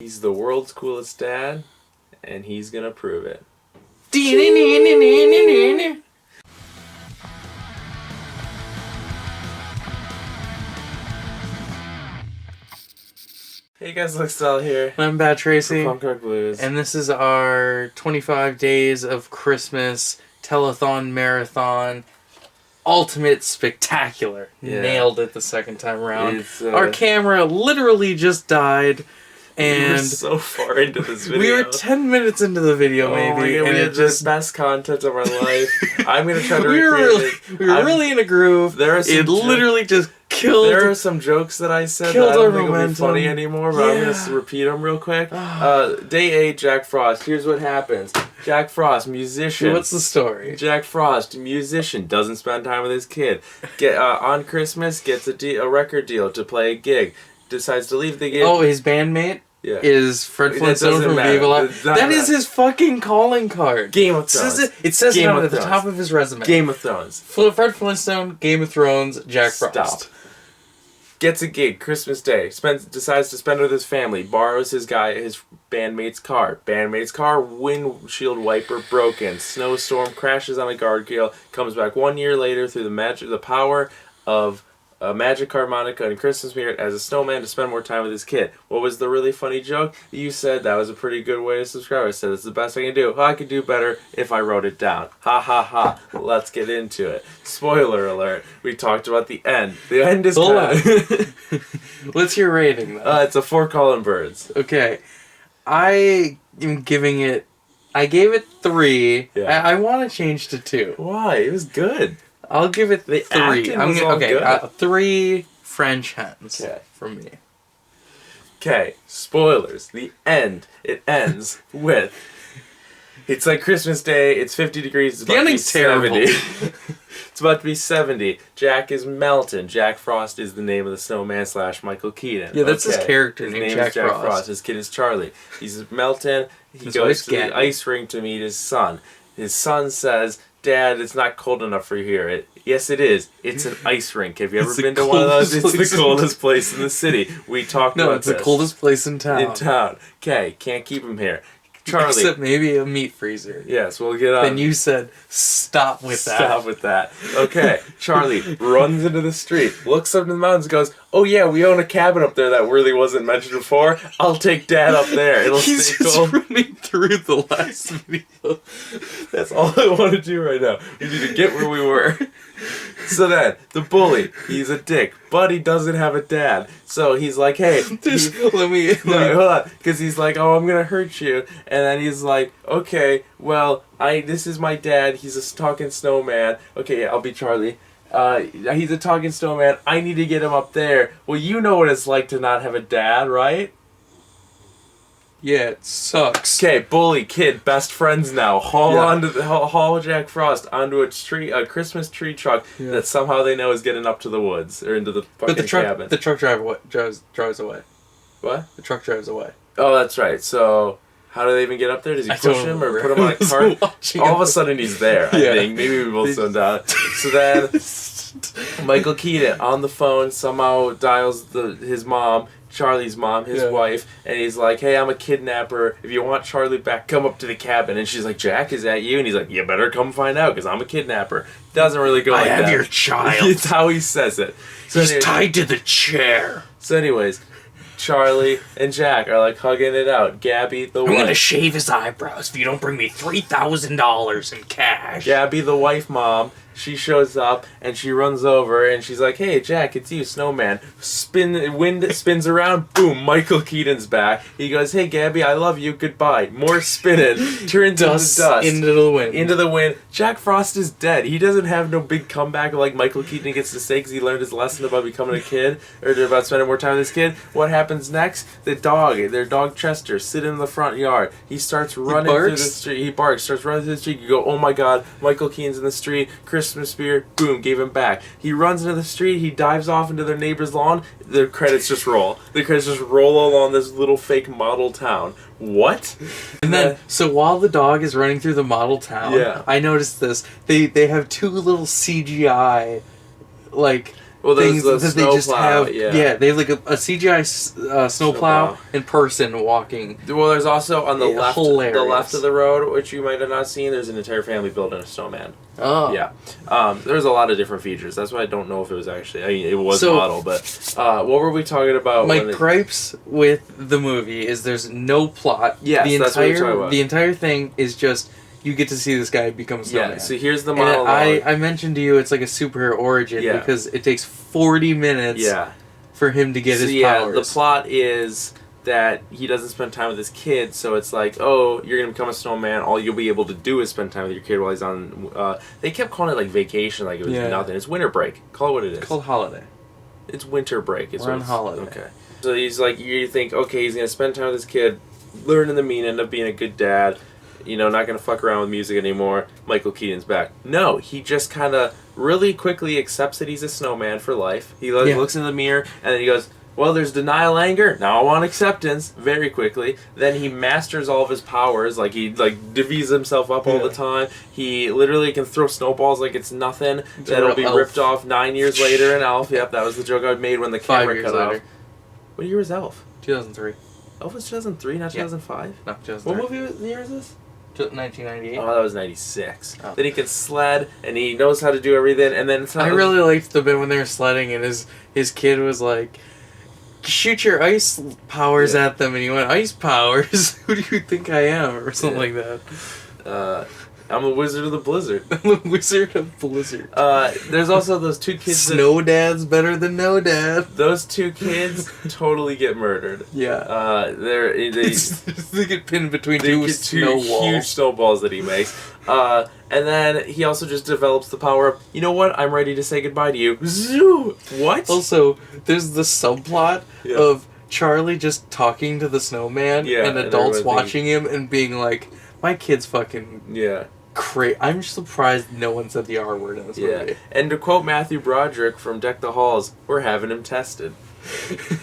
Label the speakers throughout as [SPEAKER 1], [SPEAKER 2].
[SPEAKER 1] He's the world's coolest dad, and he's gonna prove it. Hey guys, Luxell here.
[SPEAKER 2] I'm Bad Tracy.
[SPEAKER 1] Punk Rock Blues.
[SPEAKER 2] And this is our 25 Days of Christmas Telethon Marathon Ultimate Spectacular.
[SPEAKER 1] Yeah.
[SPEAKER 2] Nailed it the second time around.
[SPEAKER 1] Our
[SPEAKER 2] camera literally just died. And
[SPEAKER 1] we were so far into this video.
[SPEAKER 2] We were 10 minutes into the video, maybe.
[SPEAKER 1] God,
[SPEAKER 2] and
[SPEAKER 1] we
[SPEAKER 2] it
[SPEAKER 1] had
[SPEAKER 2] just
[SPEAKER 1] the best content of our life. I'm gonna try to
[SPEAKER 2] we
[SPEAKER 1] recreate
[SPEAKER 2] were really in a groove. It literally just killed.
[SPEAKER 1] There are some jokes that I said that I don't think will be funny anymore, but I'm gonna repeat them real quick. Day 8, Jack Frost. Here's what happens. Jack Frost, musician.
[SPEAKER 2] What's the story?
[SPEAKER 1] Jack Frost, musician, doesn't spend time with his kid. On Christmas, gets a record deal to play a gig. Decides to leave the gig.
[SPEAKER 2] Oh, his bandmate?
[SPEAKER 1] Yeah.
[SPEAKER 2] Is Fred Flintstone from Viva La? That is his fucking calling card.
[SPEAKER 1] Game of Thrones.
[SPEAKER 2] It says it at the top of his resume.
[SPEAKER 1] Game of Thrones.
[SPEAKER 2] Fred Flintstone, Game of Thrones, Jack Frost.
[SPEAKER 1] Stop. Gets a gig Christmas Day. Decides to spend with his family. Borrows his bandmate's car. Bandmate's car, windshield wiper broken. Snowstorm, crashes on a guardrail. Comes back 1 year later through the power of a magic harmonica and Christmas spirit as a snowman to spend more time with his kid. What was the really funny joke? You said that was a pretty good way to subscribe. I said it's the best I can do. I could do better if I wrote it down. Ha ha ha. Let's get into it. Spoiler alert. We talked about the end. The end is
[SPEAKER 2] What's your rating though?
[SPEAKER 1] It's a 4 Colin Birds.
[SPEAKER 2] Okay. I am giving it... I gave it 3.
[SPEAKER 1] Yeah.
[SPEAKER 2] I want to change to 2.
[SPEAKER 1] Why? It was good.
[SPEAKER 2] I'll give it 3.
[SPEAKER 1] Good.
[SPEAKER 2] 3 French hens from me.
[SPEAKER 1] Okay, spoilers. The end. It ends with... It's like Christmas Day. It's 50 degrees. It's
[SPEAKER 2] the ending's terrible.
[SPEAKER 1] It's about to be 70. Jack is melting. Jack Frost is the name of the snowman / Michael Keaton.
[SPEAKER 2] Yeah, that's his character
[SPEAKER 1] his
[SPEAKER 2] name,
[SPEAKER 1] is Jack Frost. His kid is Charlie. He's melting. He goes to the ice rink to meet his son. His son says, "Dad, it's not cold enough for you here." Yes, it is. It's an ice rink. Have you ever been to one of those? It's the coldest place in the city. We talked about this.
[SPEAKER 2] No, it's the coldest place in town.
[SPEAKER 1] Okay, can't keep him here. Charlie.
[SPEAKER 2] Except maybe a meat freezer.
[SPEAKER 1] Yes, we'll get on.
[SPEAKER 2] Then you said, stop with that.
[SPEAKER 1] Stop with that. Okay, Charlie runs into the street, looks up to the mountains, and goes, "Oh yeah, we own a cabin up there that really wasn't mentioned before. I'll take Dad up there. It'll
[SPEAKER 2] He's
[SPEAKER 1] stay
[SPEAKER 2] just
[SPEAKER 1] cool."
[SPEAKER 2] running through the last video.
[SPEAKER 1] That's all I want to do right now. We need to get where we were. So then, the bully, he's a dick, but he doesn't have a dad. So he's like, hey...
[SPEAKER 2] Let me
[SPEAKER 1] hold on. Because he's like, oh, I'm going to hurt you. And then he's like, okay, well, this is my dad. He's a talking snowman. Okay, I'll be Charlie. He's a talking snowman. I need to get him up there. Well, you know what it's like to not have a dad, right?
[SPEAKER 2] Yeah, it sucks.
[SPEAKER 1] Okay, bully, kid, best friends now. Haul Jack Frost onto a Christmas tree truck that somehow they know is getting up to the woods or into the fucking cabin.
[SPEAKER 2] The truck drives away.
[SPEAKER 1] What?
[SPEAKER 2] The truck drives away.
[SPEAKER 1] Oh, that's right. So how do they even get up there? Does he push him or put him on a cart? All of a sudden he's there. I think maybe we both zoned out. So then Michael Keaton on the phone somehow dials his mom. Charlie's mom, his wife, and he's like, hey, I'm a kidnapper. If you want Charlie back, come up to the cabin. And she's like, Jack, is that you? And he's like, you better come find out, because I'm a kidnapper. Doesn't really go like that.
[SPEAKER 2] I have your child.
[SPEAKER 1] It's how he says it.
[SPEAKER 2] So he's tied to the chair.
[SPEAKER 1] So anyways, Charlie and Jack are like hugging it out. Gabby, the wife.
[SPEAKER 2] I'm going to shave his eyebrows if you don't bring me $3,000 in cash.
[SPEAKER 1] Gabby, the wife mom, she shows up and she runs over and she's like, hey, Jack, it's you, snowman. Wind spins around, boom, Michael Keaton's back. He goes, hey, Gabby, I love you, goodbye. More spinning, turns into dust.
[SPEAKER 2] Into the wind.
[SPEAKER 1] Into the wind. Jack Frost is dead. He doesn't have no big comeback like Michael Keaton gets to say because he learned his lesson about becoming a kid or about spending more time with his kid. What happens next? Their dog Chester, sitting in the front yard. He starts running through the street. He barks, starts running through the street. You go, oh my God, Michael Keaton's in the street. Christmas spirit, boom, gave him back. He runs into the street, he dives off into their neighbor's lawn, the credits just roll. The credits just roll along this little fake model town. What?
[SPEAKER 2] And then, so while the dog is running through the model town, I noticed this, they have 2 little CGI, like,
[SPEAKER 1] Well, there's
[SPEAKER 2] things
[SPEAKER 1] the
[SPEAKER 2] that they just
[SPEAKER 1] snowplow,
[SPEAKER 2] have.
[SPEAKER 1] yeah.
[SPEAKER 2] They have like a CGI snowplow
[SPEAKER 1] Snowplow.
[SPEAKER 2] in person walking.
[SPEAKER 1] Well, there's also on the left,
[SPEAKER 2] Hilarious.
[SPEAKER 1] the left of the road, which you might have not seen. There's an entire family building a snowman.
[SPEAKER 2] Oh.
[SPEAKER 1] Yeah. There's a lot of different features. That's why I don't know if it was actually. I mean, it was
[SPEAKER 2] So-
[SPEAKER 1] model, but what were we talking about?
[SPEAKER 2] My
[SPEAKER 1] when
[SPEAKER 2] gripes with the movie is there's no plot.
[SPEAKER 1] Yes, that's what you're talking about.
[SPEAKER 2] The entire thing is just you get to see this guy become a snowman.
[SPEAKER 1] Yeah. So here's the
[SPEAKER 2] And
[SPEAKER 1] monologue.
[SPEAKER 2] I mentioned to you it's like a superhero origin
[SPEAKER 1] Yeah.
[SPEAKER 2] because it takes 40 minutes
[SPEAKER 1] Yeah.
[SPEAKER 2] for him to get
[SPEAKER 1] So
[SPEAKER 2] his
[SPEAKER 1] yeah,
[SPEAKER 2] powers.
[SPEAKER 1] the plot is that he doesn't spend time with his kid, so it's like, oh, you're gonna become a snowman. All you'll be able to do is spend time with your kid while he's on. They kept calling it like vacation, like it was
[SPEAKER 2] Yeah.
[SPEAKER 1] nothing. It's winter break. Call it what it is.
[SPEAKER 2] It's called Holiday.
[SPEAKER 1] It's winter break. It's
[SPEAKER 2] We're on
[SPEAKER 1] what it's-
[SPEAKER 2] holiday.
[SPEAKER 1] Okay. So he's like, you think, okay, he's gonna spend time with his kid, learning the mean, end up being a good dad. You know, not gonna fuck around with music anymore. Michael Keaton's back. No, he just kind of really quickly accepts that he's a snowman for life. He looks in the mirror and then he goes, well, there's denial, anger. Now I want acceptance. Very quickly. Then he masters all of his powers. Like he divvies himself up all the time. He literally can throw snowballs like it's nothing.
[SPEAKER 2] It's a
[SPEAKER 1] That'll
[SPEAKER 2] real
[SPEAKER 1] be
[SPEAKER 2] elf.
[SPEAKER 1] ripped off 9 years later in Elf. Yep, that was the joke I made when the
[SPEAKER 2] 5
[SPEAKER 1] camera
[SPEAKER 2] years
[SPEAKER 1] cut
[SPEAKER 2] later.
[SPEAKER 1] off. What year was Elf?
[SPEAKER 2] 2003.
[SPEAKER 1] Elf was 2003, not
[SPEAKER 2] Yeah.
[SPEAKER 1] 2005.
[SPEAKER 2] No,
[SPEAKER 1] What
[SPEAKER 2] 2003.
[SPEAKER 1] year is this?
[SPEAKER 2] 1998.
[SPEAKER 1] Oh, that was 96.
[SPEAKER 2] Oh.
[SPEAKER 1] Then he can sled, and he knows how to do everything, and then...
[SPEAKER 2] I really liked the bit when they were sledding and his kid was like, shoot your ice powers
[SPEAKER 1] Yeah.
[SPEAKER 2] at them, and he went, ice powers? Who do you think I am? Or something like that.
[SPEAKER 1] I'm a wizard of the blizzard.
[SPEAKER 2] I'm the Wizard of Blizzard.
[SPEAKER 1] There's also those two kids
[SPEAKER 2] Snow dad's better than no dad.
[SPEAKER 1] those two kids totally get murdered.
[SPEAKER 2] Yeah.
[SPEAKER 1] They
[SPEAKER 2] They get pinned between
[SPEAKER 1] they
[SPEAKER 2] two
[SPEAKER 1] get
[SPEAKER 2] snow
[SPEAKER 1] two
[SPEAKER 2] walls.
[SPEAKER 1] huge snowballs that he makes. And then he also just develops the power of, you know what, I'm ready to say goodbye to you. Zoo! What?
[SPEAKER 2] Also, there's the subplot
[SPEAKER 1] Yeah.
[SPEAKER 2] of Charlie just talking to the snowman
[SPEAKER 1] Yeah,
[SPEAKER 2] and
[SPEAKER 1] and
[SPEAKER 2] adults
[SPEAKER 1] everyone
[SPEAKER 2] watching him and being like, my kid's fucking
[SPEAKER 1] Yeah.
[SPEAKER 2] I'm surprised no one said the R word in this
[SPEAKER 1] Yeah.
[SPEAKER 2] movie.
[SPEAKER 1] And to quote Matthew Broderick from Deck the Halls, we're having him tested.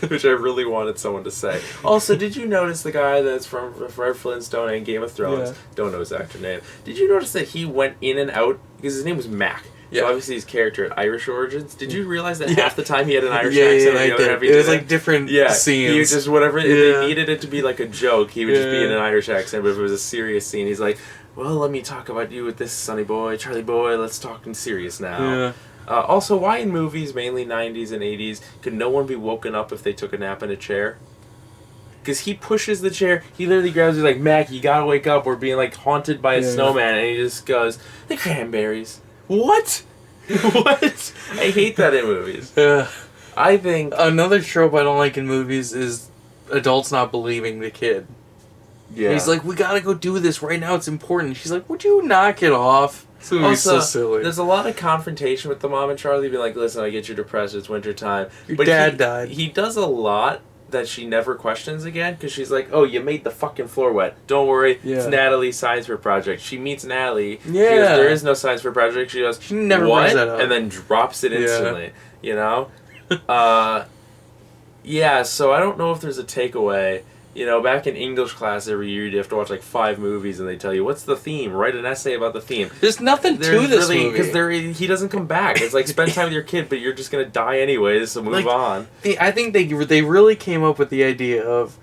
[SPEAKER 1] Which I really wanted someone to say. Also, did you notice the guy that's from Fred Flintstone and Game of Thrones?
[SPEAKER 2] Yeah.
[SPEAKER 1] Don't know his actor name. Did you notice that he went in and out? Because his name was Mac.
[SPEAKER 2] Yeah.
[SPEAKER 1] So obviously his character had Irish origins. Did you realize that
[SPEAKER 2] Yeah.
[SPEAKER 1] half the time he had an Irish
[SPEAKER 2] Yeah,
[SPEAKER 1] accent?
[SPEAKER 2] yeah,
[SPEAKER 1] and the
[SPEAKER 2] I
[SPEAKER 1] other
[SPEAKER 2] did.
[SPEAKER 1] half he
[SPEAKER 2] It was
[SPEAKER 1] didn't?
[SPEAKER 2] like different
[SPEAKER 1] Yeah,
[SPEAKER 2] scenes.
[SPEAKER 1] he would just whatever. If
[SPEAKER 2] Yeah.
[SPEAKER 1] they needed it to be like a joke, he would just be in
[SPEAKER 2] Yeah.
[SPEAKER 1] an Irish accent. But if it was a serious scene, he's like, "Well, let me talk about you with this Sonny boy, Charlie boy. Let's talk in serious now."
[SPEAKER 2] Yeah.
[SPEAKER 1] Also, why in movies, mainly 90s and 80s, could no one be woken up if they took a nap in a chair? Because he pushes the chair, he literally grabs you like, Mac, you gotta wake up, we're being like haunted by a
[SPEAKER 2] Yeah.
[SPEAKER 1] snowman, and he just goes, the cranberries. What? What? I hate that in movies. I think...
[SPEAKER 2] Another trope I don't like in movies is adults not believing the kid.
[SPEAKER 1] Yeah.
[SPEAKER 2] He's like, we gotta go do this right now, it's important. She's like, would you knock it off? This movie's
[SPEAKER 1] Also,
[SPEAKER 2] so silly.
[SPEAKER 1] there's a lot of confrontation with the mom and Charlie, being like, listen, I get you're depressed, it's winter time.
[SPEAKER 2] Your dad died.
[SPEAKER 1] He does a lot that she never questions again, because she's like, oh, you made the fucking floor wet. Don't worry, it's
[SPEAKER 2] Yeah.
[SPEAKER 1] Natalie's science fair project. She meets Natalie. She goes,
[SPEAKER 2] Yeah.
[SPEAKER 1] there is no science fair project. She goes,
[SPEAKER 2] She never
[SPEAKER 1] what?
[SPEAKER 2] brings that up.
[SPEAKER 1] And then drops it
[SPEAKER 2] Yeah.
[SPEAKER 1] instantly, you know? Yeah, so I don't know if there's a takeaway. You know, back in English class every year, you have to watch like 5 movies, and they tell you, what's the theme? Write an essay about the theme.
[SPEAKER 2] There's nothing
[SPEAKER 1] There's
[SPEAKER 2] to this
[SPEAKER 1] really,
[SPEAKER 2] movie.
[SPEAKER 1] because he doesn't come back. It's like spend time with your kid, but you're just gonna die anyways. So move
[SPEAKER 2] Like,
[SPEAKER 1] on.
[SPEAKER 2] I think they really came up with the idea of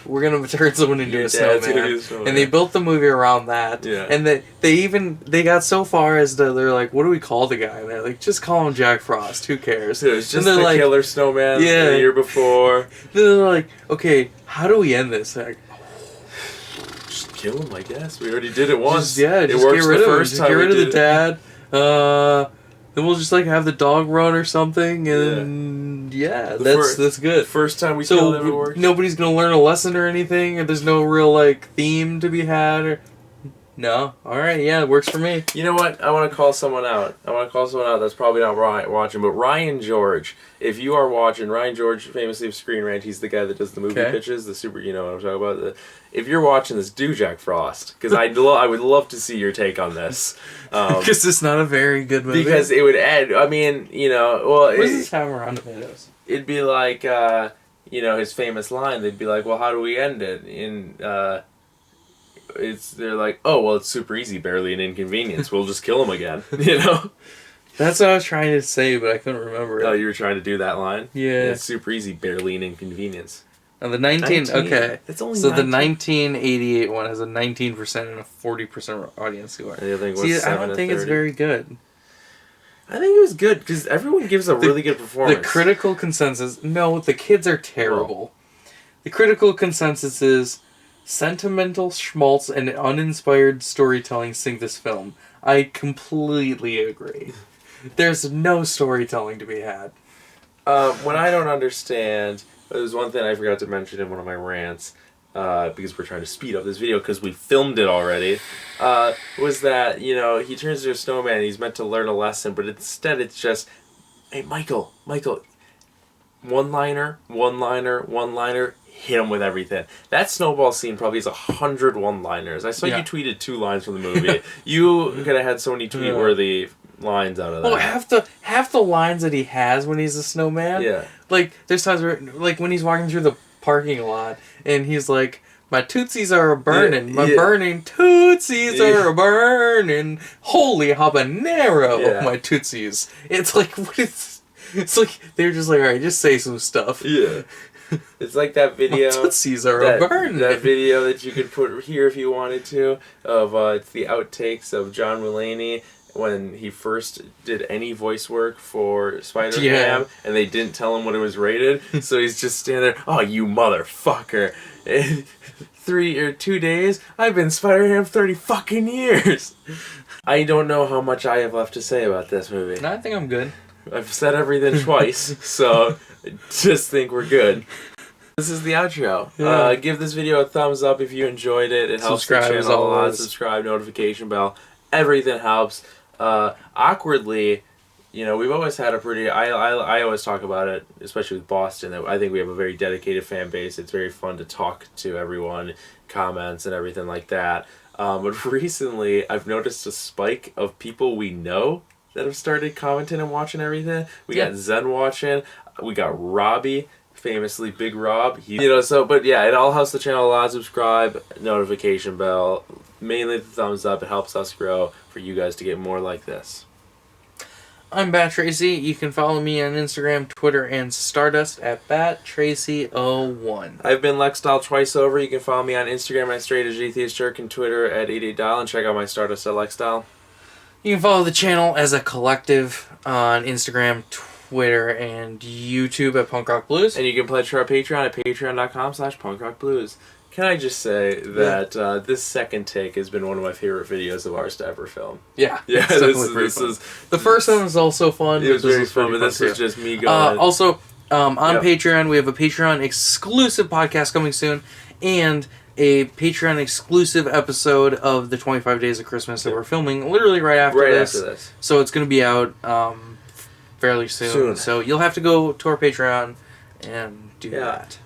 [SPEAKER 2] we're gonna turn someone into
[SPEAKER 1] Your
[SPEAKER 2] a
[SPEAKER 1] dad's gonna
[SPEAKER 2] snowman,
[SPEAKER 1] be a snowman.
[SPEAKER 2] and they built the movie around that.
[SPEAKER 1] Yeah.
[SPEAKER 2] And they got so far as they're like, what do we call the guy? And they're like, just call him Jack Frost. Who cares?
[SPEAKER 1] So it's just
[SPEAKER 2] And they're
[SPEAKER 1] the
[SPEAKER 2] like,
[SPEAKER 1] killer snowman
[SPEAKER 2] Yeah.
[SPEAKER 1] the year before.
[SPEAKER 2] Then they're like, okay, how do we end this? Like,
[SPEAKER 1] Just kill him, I guess. We already did it once.
[SPEAKER 2] just
[SPEAKER 1] it
[SPEAKER 2] get
[SPEAKER 1] works
[SPEAKER 2] rid
[SPEAKER 1] the
[SPEAKER 2] of him.
[SPEAKER 1] first
[SPEAKER 2] Just
[SPEAKER 1] time
[SPEAKER 2] get
[SPEAKER 1] we
[SPEAKER 2] rid of the
[SPEAKER 1] did it.
[SPEAKER 2] dad. Then we'll just like have the dog run or something, and that's good.
[SPEAKER 1] The first time we killed him, it
[SPEAKER 2] So
[SPEAKER 1] worked.
[SPEAKER 2] nobody's gonna learn a lesson or anything, and there's no real like theme to be had. Or no, all right, yeah, it works for me.
[SPEAKER 1] You know what? I want to call someone out. That's probably not watching, but Ryan George. If you are watching, Ryan George, famously of Screen Rant, he's the guy that does the movie
[SPEAKER 2] Okay.
[SPEAKER 1] pitches, the super, you know what I'm talking about. If you're watching this, do Jack Frost, because I would love to see your take on this.
[SPEAKER 2] Because it's not a very good movie.
[SPEAKER 1] Because it would add, I mean, you know, well,
[SPEAKER 2] what does this have around tomatoes?
[SPEAKER 1] it'd be like, you know, his famous line. They'd be like, well, how do we end it? They're like, oh, well, it's super easy, barely an inconvenience. We'll just kill him again, you know?
[SPEAKER 2] That's what I was trying to say, but I couldn't remember it.
[SPEAKER 1] Oh, you were trying to do that line?
[SPEAKER 2] Yeah.
[SPEAKER 1] It's super easy. Barely an inconvenience.
[SPEAKER 2] And the 19. Okay.
[SPEAKER 1] It's only
[SPEAKER 2] so
[SPEAKER 1] 19.
[SPEAKER 2] The 1988 one has a 19% and a 40% audience score.
[SPEAKER 1] I think
[SPEAKER 2] See, I don't think it's very good.
[SPEAKER 1] I think it was good because everyone gives a really good performance.
[SPEAKER 2] The critical consensus... No, the kids are terrible. Oh. The critical consensus is sentimental schmaltz and uninspired storytelling sink this film. I completely agree. There's no storytelling to be had.
[SPEAKER 1] What I don't understand... There's one thing I forgot to mention in one of my rants, because we're trying to speed up this video because we filmed it already, was that, you know, he turns into a snowman and he's meant to learn a lesson, but instead it's just, hey, Michael, one-liner, hit him with everything. That snowball scene probably has 100 one-liners. I saw you tweeted 2 lines from the movie. You could have had so many tweet-worthy lines out of that.
[SPEAKER 2] Well, half the lines that he has when he's a snowman.
[SPEAKER 1] Yeah.
[SPEAKER 2] Like, there's times where, like, when he's walking through the parking lot, and he's like, my tootsies are a-burning, burning tootsies are a-burning, holy habanero, my tootsies. It's like, what is... It's like, they're just like, alright, just say some stuff.
[SPEAKER 1] Yeah. It's like that video.
[SPEAKER 2] My tootsies are a-burning.
[SPEAKER 1] That video that you could put here if you wanted to, of, it's the outtakes of John Mulaney when he first did any voice work for Spider-Man, and they didn't tell him what it was rated, so he's just standing there, oh, you motherfucker. 2 days, I've been Spider-Man 30 fucking years. I don't know how much I have left to say about this movie.
[SPEAKER 2] No, I think I'm good.
[SPEAKER 1] I've said everything twice, so I just think we're good. This is the outro.
[SPEAKER 2] Yeah.
[SPEAKER 1] Give this video a thumbs up if you enjoyed it. It helps the channel a lot. Subscribe, notification bell. Everything helps. Awkwardly, you know, we've always had a pretty... I always talk about it, especially with Boston, that I think we have a very dedicated fan base. It's very fun to talk to everyone, comments and everything like that. But recently, I've noticed a spike of people we know that have started commenting and watching everything. We got Zen watching. We got Robbie, famously Big Rob. But yeah, it all helps the channel a lot. Subscribe, notification bell. Mainly the thumbs up. It helps us grow for you guys to get more like this.
[SPEAKER 2] I'm Bat Tracy. You can follow me on Instagram, Twitter, and Stardust at BatTracy01.
[SPEAKER 1] I've been Lexstyle twice over. You can follow me on Instagram at Straight as Atheist Jerk and Twitter at 88dial, and check out my Stardust at Lexstyle.
[SPEAKER 2] You can follow the channel as a collective on Instagram, Twitter, and YouTube at Punk Rock Blues.
[SPEAKER 1] And you can pledge to our Patreon at patreon.com/punkrockblues. Can I just say that this second take has been one of my favorite videos of ours to ever film?
[SPEAKER 2] Yeah.
[SPEAKER 1] Yeah, this is
[SPEAKER 2] the first one was also fun.
[SPEAKER 1] It was very fun, but this was just me going...
[SPEAKER 2] Also, on Patreon, we have a Patreon exclusive podcast coming soon, and a Patreon exclusive episode of the 25 Days of Christmas that we're filming literally right after this. So it's going to be out fairly soon. So you'll have to go to our Patreon and do that.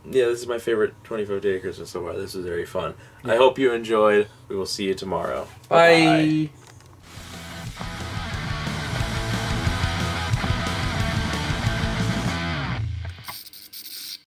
[SPEAKER 1] Yeah, this is my favorite 25 Day of Christmas so far. This was very fun. I hope you enjoyed. We will see you tomorrow.
[SPEAKER 2] Bye.